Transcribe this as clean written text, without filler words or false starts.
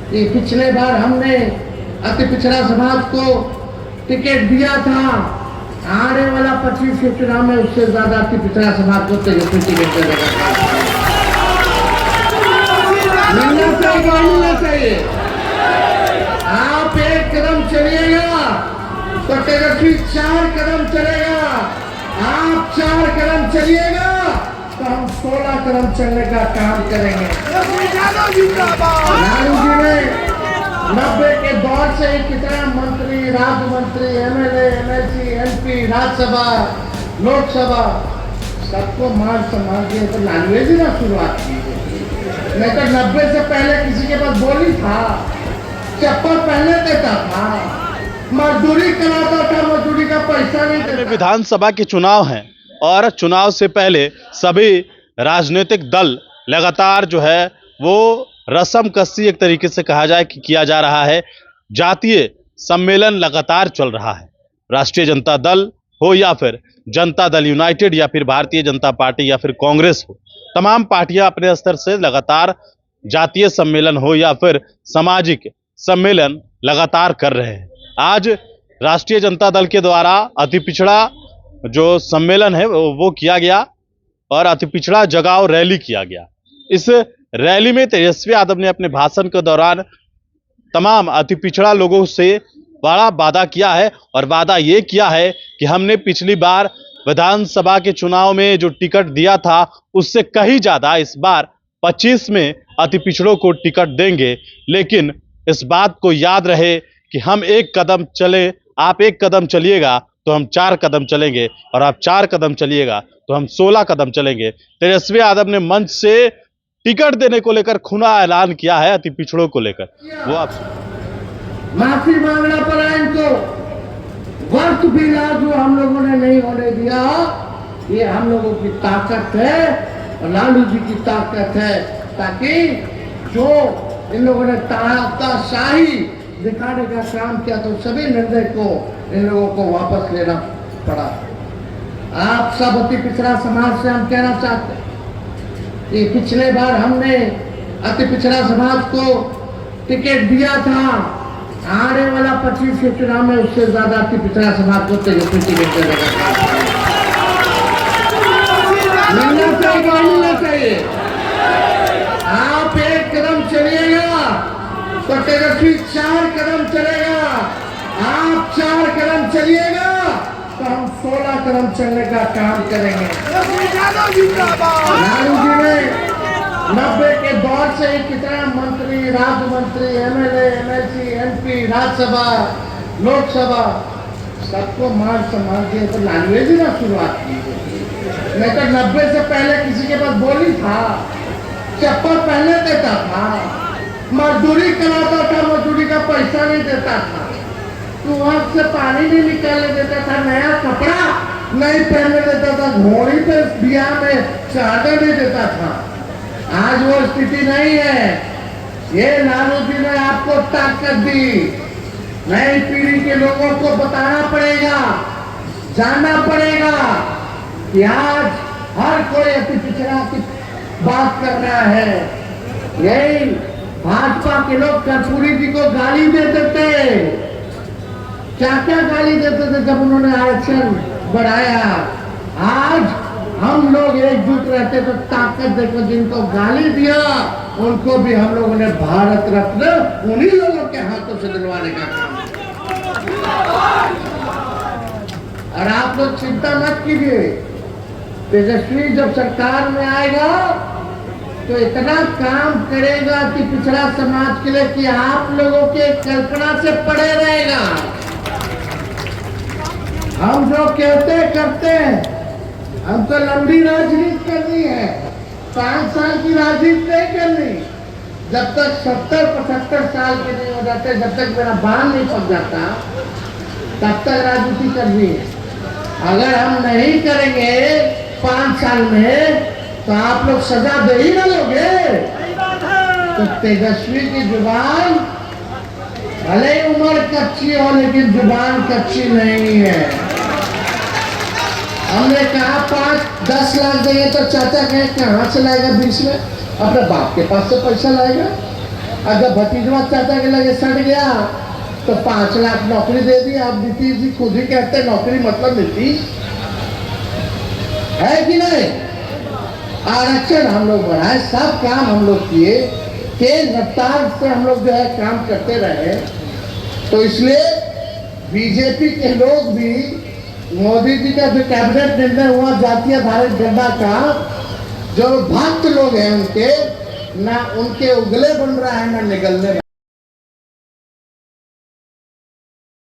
कि पिछले बार हमने अति पिछड़ा समाज को टिकट दिया था, आने वाला 25 के चुनाव में उससे ज्यादा अति पिछड़ा समाज को तेजस्वी टिकट देगा। मिलना चाहिए। आप एक कदम चलिएगा तो तेजस्वी 4 कदम चलेगा, आप 4 कदम चलिएगा तो हम 16 कदम चलने का काम करेंगे। लालू जी ने 90 के दौर से ही कितना मंत्री, राज्य मंत्री, MLA, MLC, MP, Rajya Sabha, Lok Sabha सबको मान सम्मान दिए, तो लालू जी ने शुरुआत की। नहीं तो 90 से पहले किसी के पास बोली था, चप्पल पहने देता था, मजदूरी कराता था, मजदूरी का पैसा नहीं देता। विधानसभा के चुनाव हैं और चुनाव से पहले सभी राजनीतिक दल लगातार जो है वो रस्म कस्सी एक तरीके से कहा जाए कि किया जा रहा है। जातीय सम्मेलन लगातार चल रहा है। राष्ट्रीय जनता दल हो या फिर जनता दल यूनाइटेड या फिर भारतीय जनता पार्टी या फिर कांग्रेस हो, तमाम पार्टियां अपने स्तर से लगातार जातीय सम्मेलन हो या फिर सामाजिक सम्मेलन लगातार कर रहे हैं। आज राष्ट्रीय जनता दल के द्वारा अति पिछड़ा जो सम्मेलन है वो किया गया और अति पिछड़ा जगाओ रैली किया गया। इस रैली में तेजस्वी यादव ने अपने भाषण के दौरान तमाम अति पिछड़ा लोगों से बड़ा वादा किया है और वादा ये किया है कि हमने पिछली बार विधानसभा के चुनाव में जो टिकट दिया था उससे कहीं ज्यादा इस बार 25 में अति पिछड़ों को टिकट देंगे। लेकिन इस बात को याद रहे कि हम एक कदम चले, आप एक कदम चलिएगा तो हम 4 कदम चलेंगे और आप 4 कदम चलिएगा तो हम 16 कदम चलेंगे। तेजस्वी यादव ने मंच से टिकट देने को लेकर खुला ऐलान किया है अति पिछड़ों को लेकर। वो आप माफी मांगना पड़ा इनको, वक्त भी जो हम लोगों ने नहीं होने दिया। ये हम लोगों की ताकत है और लालू जी की ताकत है, ताकि जो इन लोगों ने तानाशाही दिखाने का काम किया तो सभी निर्णय को इन लोगों को वापस लेना पड़ा। आप सब अति पिछड़ा समाज से हम कहना चाहते हैं कि पिछले बार हमने अति पिछड़ा समाज को टिकट दिया था, आने वाला 25 के चुनाव में उससे ज्यादा अति पिछड़ा समाज को तेजस्वी टिकट देगा। मिलना चाहिए। आप एक कदम चलिएगा तो तेजस्वी 4 कदम चलेगा, आप 4 कदम चलिएगा तो हम 16 कदम चलने का काम करेंगे। लालू जी ने 90 के दौर से ही कितना मंत्री, राज्य मंत्री, MLA, MLC, MP, Rajya Sabha, Lok Sabha सबको मान सम्मान दिए, तो लालू जी ने शुरुआत की। नहीं तो 90 से पहले किसी के पास बोली था, चप्पल पहने देता था, मजदूरी कराता था, मजदूरी का पैसा नहीं देता था, कुआं से पानी नहीं निकालने देता था, नया कपड़ा नहीं पहनने देता था, घोड़ी पे बियाह में चढ़ने नहीं देता था। आज वो स्थिति नहीं है। ये लालू जी ने आपको ताकत दी। नई पीढ़ी के लोगों को बताना पड़ेगा, जानना पड़ेगा कि आज हर कोई अति पिछड़ा की बात कर रहा है। यही भाजपा के लोग कर्पूरी जी को गाली देते थे, क्या गाली देते थे जब उन्होंने आरक्षण बढ़ाया। आज हम लोग एकजुट रहते तो ताकत देखो, जिनको गाली दिया उनको भी हम लोगों ने भारत रत्न उन्हीं लोगों के हाथों से दिलवाने का काम। और आप लोग चिंता मत कीजिए, तेजस्वी जब सरकार में आएगा तो इतना काम करेगा कि पिछड़ा समाज के लिए कि आप लोगों के कल्पना से परे रहेगा। हम जो कहते करते हैं, हम तो लंबी राजनीति करनी है, 5 साल की राजनीति नहीं करनी। जब तक 70-75 साल के नहीं हो जाते, जब तक मेरा बाल नहीं पक जाता, तब तक राजनीति करनी है। अगर हम नहीं करेंगे 5 साल में तो आप लोग सजा दे ही ना लोगे। तो तेजस्वी की जुबान भले उम्र कच्ची हो लेकिन जुबान कच्ची नहीं है। हमने कहा 5-10 लाख देंगे तो चाचा कहे कहाँ से लाएगा 20 में? अपने बाप के पास से पैसा लाएगा। अगर भतीजवा चाचा के लगे सट गया तो 5 लाख नौकरी दे दी। आप नीतीश जी खुद ही कहते हैं नौकरी मतलब नीतीश है कि नहीं। आरक्षण हम लोग बढ़ाए, सब काम हम लोग किए, तेज रफ्तार से हम लोग जो है काम करते रहे। तो इसलिए बीजेपी के लोग भी मोदी जी का जो कैबिनेट निर्णय हुआ जातीय आधारित गणना का, जो भक्त लोग हैं उनके, ना उनके उगले बन रहा है ना निगलने